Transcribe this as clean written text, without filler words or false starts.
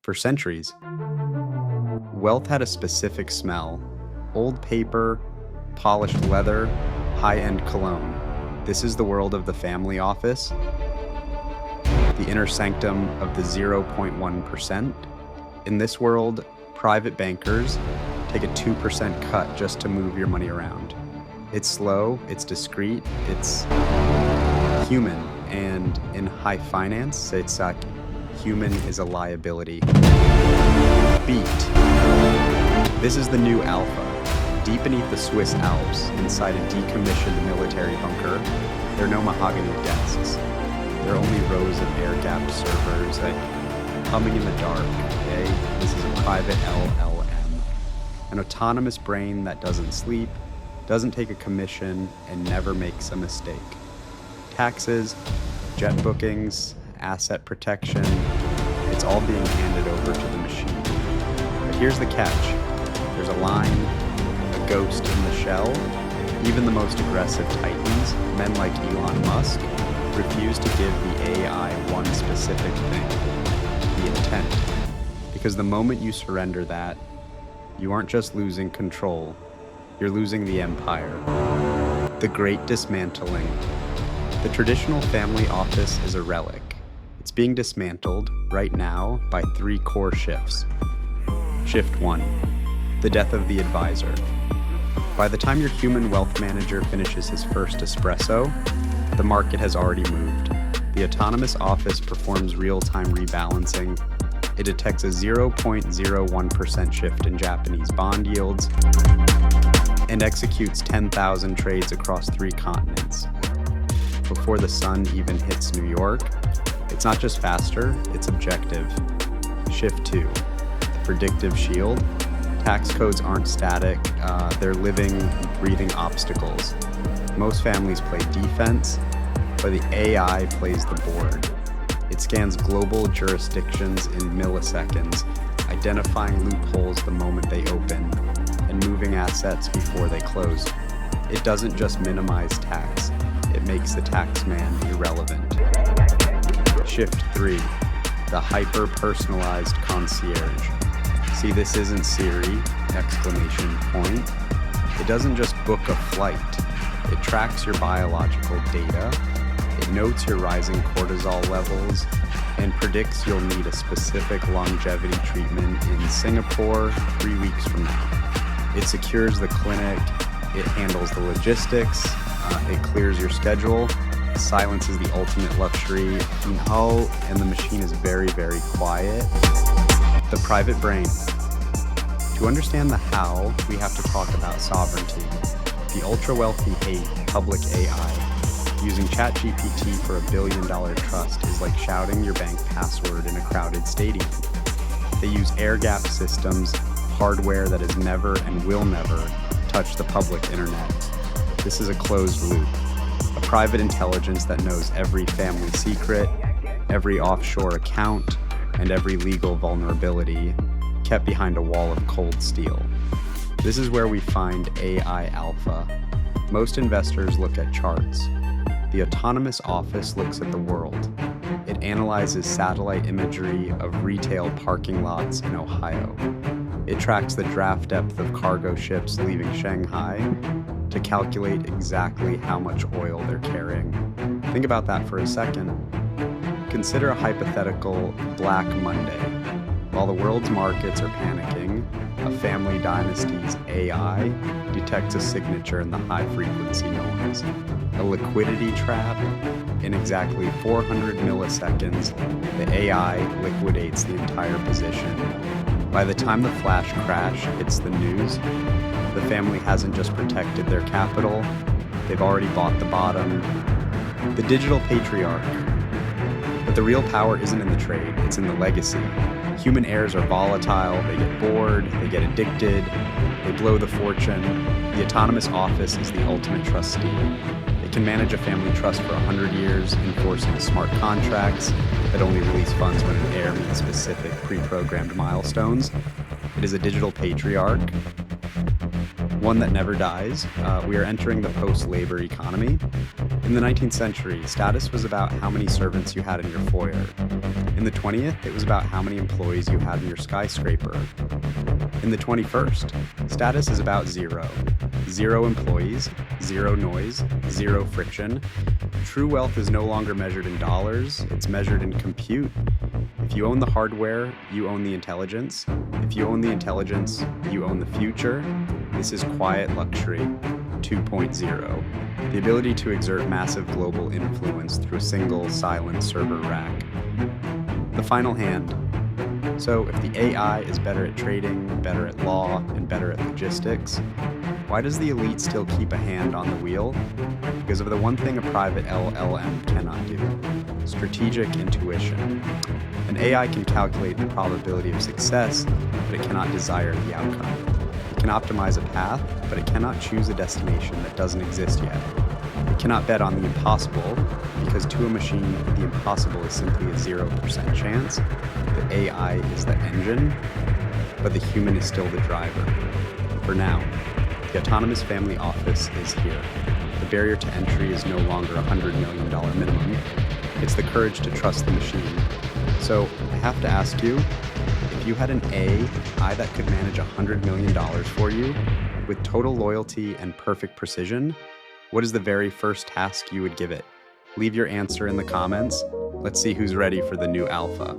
For centuries, wealth had a specific smell: old paper, polished leather, high-end cologne. This is the world of the family office, the inner sanctum of the 0.1%. In this world, private bankers take a 2% cut just to move your money around. It's slow, it's discreet, it's human, and in high finance, it's human is a liability. Beat. This is the new alpha. Deep beneath the Swiss Alps, inside a decommissioned military bunker, there are no mahogany desks. There are only rows of air-gapped servers, humming in the dark. Okay? This is a private LLM. An autonomous brain that doesn't sleep, doesn't take a commission, and never makes a mistake. Taxes, jet bookings, asset protection, it's all being handed over to the machine. But here's the catch. There's a line, a ghost in the shell. Even the most aggressive titans, men like Elon Musk, refuse to give the AI one specific thing: the intent. Because the moment you surrender that, you aren't just losing control, you're losing the empire. The Great Dismantling. The traditional family office is a relic. It's being dismantled right now by 3 core shifts. Shift 1, the death of the advisor. By the time your human wealth manager finishes his first espresso, the market has already moved. The autonomous office performs real-time rebalancing. It detects a 0.01% shift in Japanese bond yields and executes 10,000 trades across 3 continents. Before the sun even hits New York, it's not just faster, it's objective. Shift 2, the predictive shield. Tax codes aren't static, they're living, breathing obstacles. Most families play defense, but the AI plays the board. It scans global jurisdictions in milliseconds, identifying loopholes the moment they open, and moving assets before they close. It doesn't just minimize tax, it makes the tax man irrelevant. Shift 3, the hyper-personalized concierge. See, this isn't Siri, exclamation point. It doesn't just book a flight. It tracks your biological data. It notes your rising cortisol levels and predicts you'll need a specific longevity treatment in Singapore 3 weeks from now. It secures the clinic. It handles the logistics. It clears your schedule. Silence is the ultimate luxury. And the machine is very, very quiet. The private brain. To understand the how, we have to talk about sovereignty. The ultra-wealthy hate public AI. Using ChatGPT for $1 billion trust is like shouting your bank password in a crowded stadium. They use air-gapped systems, hardware that has never and will never touch the public internet. This is a closed loop. A private intelligence that knows every family secret, every offshore account, and every legal vulnerability, kept behind a wall of cold steel. This is where we find AI alpha. Most investors look at charts. The autonomous office looks at the world. It analyzes satellite imagery of retail parking lots in Ohio. It tracks the draft depth of cargo ships leaving Shanghai to calculate exactly how much oil they're carrying. Think about that for a second. Consider a hypothetical Black Monday. While the world's markets are panicking, a family dynasty's AI detects a signature in the high-frequency noise. A liquidity trap. In exactly 400 milliseconds, the AI liquidates the entire position. By the time the flash crash hits the news, the family hasn't just protected their capital, they've already bought the bottom. The digital patriarch. But the real power isn't in the trade, it's in the legacy. Human heirs are volatile, they get bored, they get addicted, they blow the fortune. The autonomous office is the ultimate trustee. It can manage a family trust for 100 years, enforcing smart contracts that only release funds when an heir meets specific pre-programmed milestones. It is a digital patriarch. one that never dies. We are entering the post-labor economy. In the 19th century, status was about how many servants you had in your foyer. In the 20th, it was about how many employees you had in your skyscraper. In the 21st, status is about zero. Zero employees, zero noise, zero friction. True wealth is no longer measured in dollars, it's measured in compute. If you own the hardware, you own the intelligence. If you own the intelligence, you own the future. This is quiet luxury 2.0, the ability to exert massive global influence through a single silent server rack. The final hand. So if the AI is better at trading, better at law, and better at logistics, why does the elite still keep a hand on the wheel? Because of the one thing a private LLM cannot do: strategic intuition. An AI can calculate the probability of success, but it cannot desire the outcome. It can optimize a path, but it cannot choose a destination that doesn't exist yet. It cannot bet on the impossible, because to a machine, the impossible is simply a 0% chance. The AI is the engine, but the human is still the driver. For now, the autonomous family office is here. The barrier to entry is no longer a $100 million minimum. It's the courage to trust the machine. So I have to ask you, if you had an AI that could manage $100 million for you with total loyalty and perfect precision, what is the very first task you would give it? Leave your answer in the comments. Let's see who's ready for the new alpha.